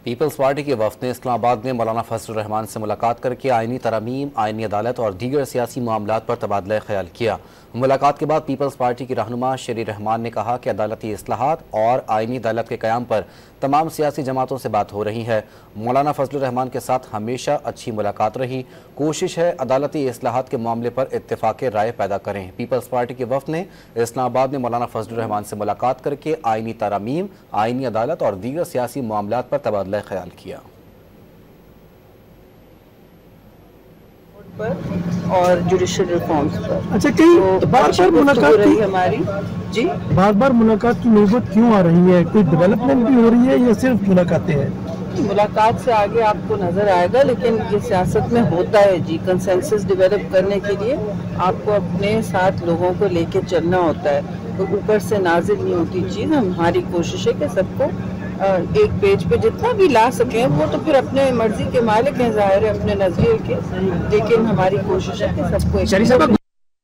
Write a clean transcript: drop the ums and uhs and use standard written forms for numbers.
Peoples party کے وفد نے اسلام آباد میں مولانا فضل الرحمان سے ملاقات کر کے آئینی ترامیم، آئینی عدالت اور دیگر سیاسی معاملات پر تبادلہ خیال کیا۔ ملاقات کے بعد پیپلز پارٹی کی رہنما شیری رحمان نے کہا کہ عدالتی اصلاحات اور آئینی عدالت کے قیام پر تمام سیاسی جماعتوں سے بات ہو رہی ہے۔ مولانا فضل الرحمان کے ساتھ ہمیشہ اچھی ملاقات رہی، کوشش ہے عدالتی اصلاحات کے معاملے پر اتفاق رائے پیدا کریں۔ پیپلز پارٹی کے وفد نے اسلام آباد میں مولانا فضل الرحمان سے ملاقات کر کے آئینی ترامیم، آئینی عدالت اور دیگر سیاسی معاملات پر تبادلہ خیال کیا۔ اور جوڈیشل ریفارمز پر اچھا، کئی بار ملاقات رہی ہماری بار ملاقات کی نوبت کیوں آ رہی ہے؟ کوئی ڈیولپمنٹ بھی ہو رہی ہے یا صرف ملاقاتیں ہیں؟ ملاقات سے آگے آپ کو نظر آئے گا، لیکن یہ سیاست میں ہوتا ہے کنسنسس ڈیولپ کرنے کے لیے آپ کو اپنے ساتھ لوگوں کو لے کے چلنا ہوتا ہے، تو اوپر سے نازل نہیں ہوتی چیز۔ ہماری کوشش ہے کہ سب کو ایک پیج پہ جتنا بھی لا سکیں، وہ تو پھر اپنے مرضی کے مالک ہیں ظاہر ہے اپنے نظریے کے، لیکن ہماری کوشش ہے کہ سب کو